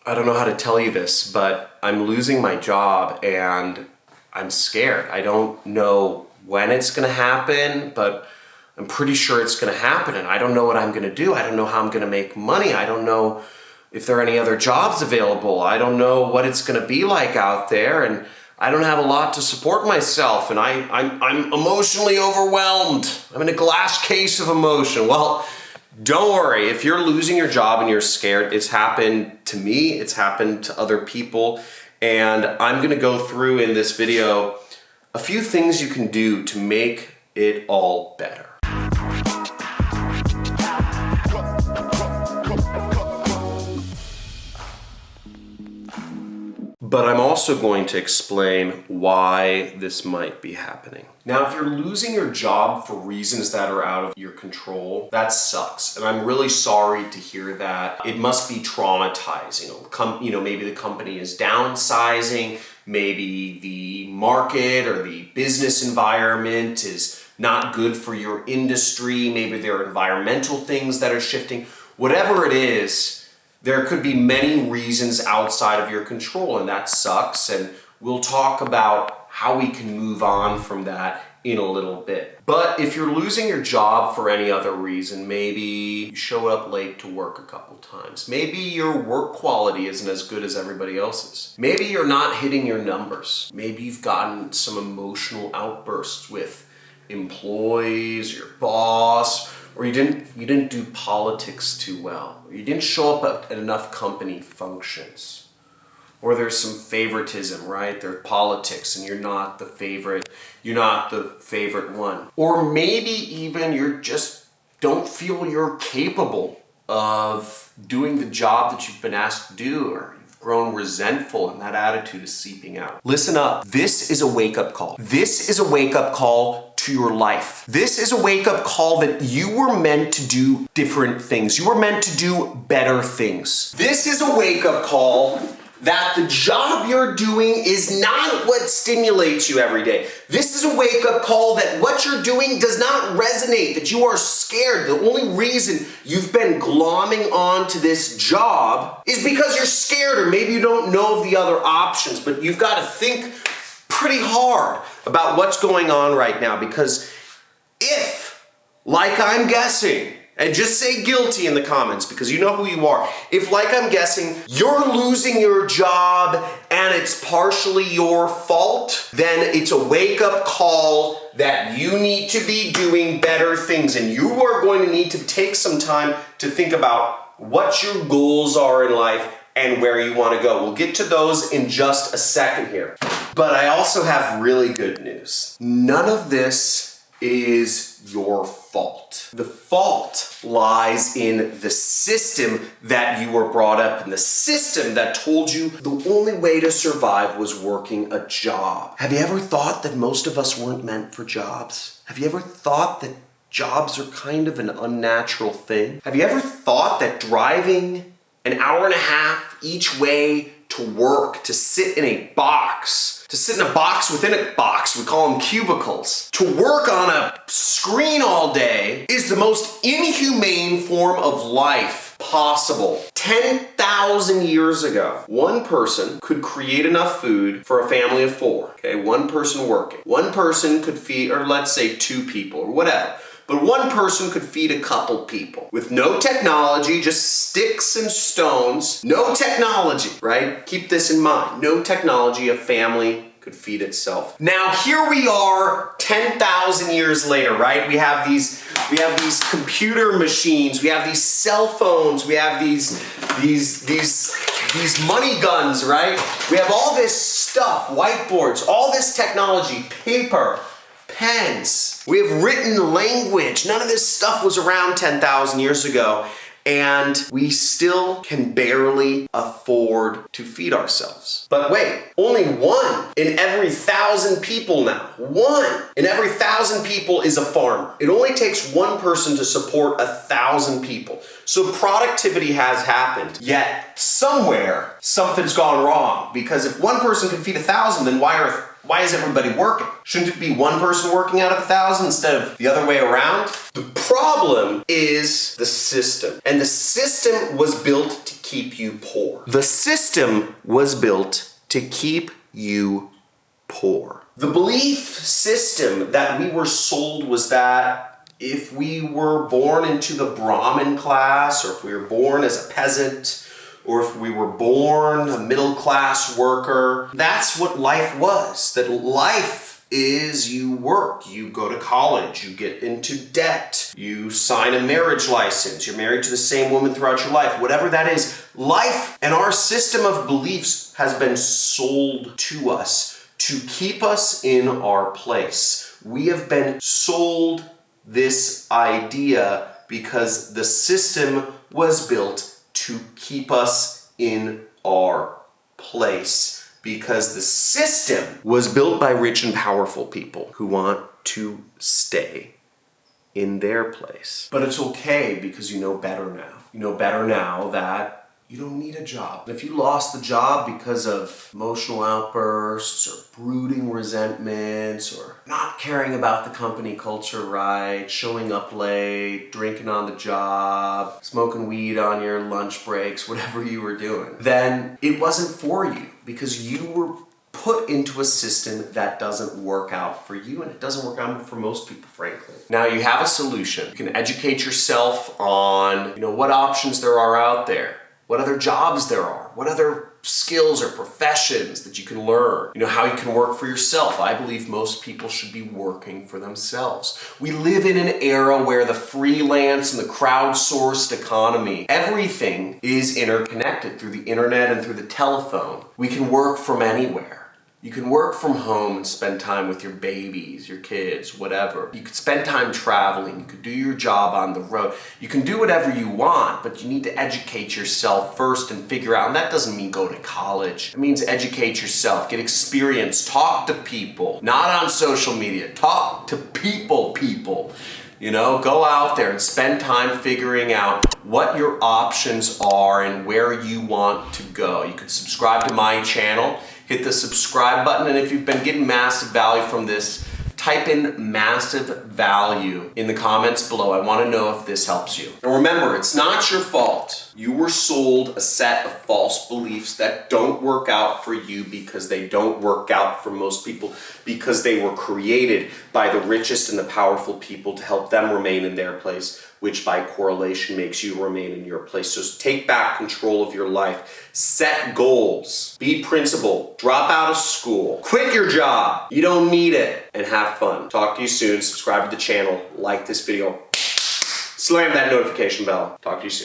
I don't know how to tell you this, but I'm losing my job and I'm scared. I don't know when it's gonna happen, but I'm pretty sure it's gonna happen, and I don't know what I'm gonna do. I don't know how I'm gonna make money. I don't know if there are any other jobs available. I don't know what it's gonna be like out there, and I don't have a lot to support myself, and I'm emotionally overwhelmed. I'm in a glass case of emotion. Well, don't worry, if you're losing your job and you're scared, it's happened to me, it's happened to other people, and I'm gonna go through in this video a few things you can do to make it all better. But I'm also going to explain why this might be happening. Now, if you're losing your job for reasons that are out of your control, that sucks. And I'm really sorry to hear that. It must be traumatizing. Maybe the company is downsizing, maybe the market or the business environment is not good for your industry, maybe there are environmental things that are shifting. Whatever it is, there could be many reasons outside of your control, and that sucks, and we'll talk about how we can move on from that in a little bit. But if you're losing your job for any other reason, maybe you showed up late to work a couple times, maybe your work quality isn't as good as everybody else's, maybe you're not hitting your numbers, maybe you've gotten some emotional outbursts with employees, your boss, or you didn't do politics too well, or you didn't show up at enough company functions, or there's some favoritism, right? There's politics and you're not the favorite one. Or maybe even you just don't feel you're capable of doing the job that you've been asked to do, or you've grown resentful and that attitude is seeping out. Listen up, this is a wake-up call. This is a wake-up call to your life. This is a wake-up call that you were meant to do different things. You were meant to do better things. This is a wake-up call that the job you're doing is not what stimulates you every day. This is a wake-up call that what you're doing does not resonate, that you are scared. The only reason you've been glomming on to this job is because you're scared, or maybe you don't know of the other options, but you've got to think pretty hard about what's going on right now, because if, like I'm guessing, and just say guilty in the comments because you know who you are. If, like I'm guessing, you're losing your job and it's partially your fault, then it's a wake-up call that you need to be doing better things, and you are going to need to take some time to think about what your goals are in life and where you want to go. We'll get to those in just a second here. But I also have really good news. None of this is your fault. The fault lies in the system that you were brought up in, the system that told you the only way to survive was working a job. Have you ever thought that most of us weren't meant for jobs? Have you ever thought that jobs are kind of an unnatural thing? Have you ever thought that driving an hour and a half each way to work, to sit in a box within a box, we call them cubicles, to work on a screen all day is the most inhumane form of life possible? 10,000 years ago, one person could create enough food for a family of 4, okay? One person working. One person could feed, or let's say 2 people, or whatever. But one person could feed a couple people with no technology, just sticks and stones. No technology, right? Keep this in mind. No technology, a family could feed itself. Now here we are 10,000 years later, right? We have these computer machines, we have these cell phones, we have these money guns, right? We have all this stuff, whiteboards, all this technology, paper, pens. We have written language. None of this stuff was around 10,000 years ago, and we still can barely afford to feed ourselves. But wait, only 1 in every 1,000 people now. 1 in every 1,000 people is a farmer. It only takes 1 person to support 1,000 people. So productivity has happened, yet somewhere something's gone wrong, because if 1 person can feed 1,000, then why are Why is everybody working? Shouldn't it be one person working out of 1,000 instead of the other way around? The problem is the system. And the system was built to keep you poor. The system was built to keep you poor. The belief system that we were sold was that if we were born into the Brahmin class, or if we were born as a peasant, or if we were born a middle-class worker, that's what life was. That life is you work, you go to college, you get into debt, you sign a marriage license, you're married to the same woman throughout your life, whatever that is. Life and our system of beliefs has been sold to us to keep us in our place. We have been sold this idea because the system was built to keep us in our place, because the system was built by rich and powerful people who want to stay in their place. But it's okay because you know better now. You know better now that you don't need a job. If you lost the job because of emotional outbursts or brooding resentments or not caring about the company culture right, showing up late, drinking on the job, smoking weed on your lunch breaks, whatever you were doing, then it wasn't for you because you were put into a system that doesn't work out for you, and it doesn't work out for most people, frankly. Now you have a solution. You can educate yourself on, what options there are out there, what other jobs there are, what other skills or professions that you can learn, how you can work for yourself. I believe most people should be working for themselves. We live in an era where the freelance and the crowdsourced economy, everything is interconnected through the internet and through the telephone. We can work from anywhere. You can work from home and spend time with your babies, your kids, whatever. You could spend time traveling. You could do your job on the road. You can do whatever you want, but you need to educate yourself first and figure out, and that doesn't mean go to college. It means educate yourself, get experience, talk to people, not on social media, talk to people. Go out there and spend time figuring out what your options are and where you want to go. You could subscribe to my channel. Hit the subscribe button, and if you've been getting massive value from this, type in massive value in the comments below. I want to know if this helps you. And remember, it's not your fault. You were sold a set of false beliefs that don't work out for you because they don't work out for most people, because they were created by the richest and the powerful people to help them remain in their place, which by correlation makes you remain in your place. So take back control of your life. Set goals. Be principled. Drop out of school. Quit your job. You don't need it. And have fun. Talk to you soon. Subscribe to the channel. Like this video. Slam that notification bell. Talk to you soon.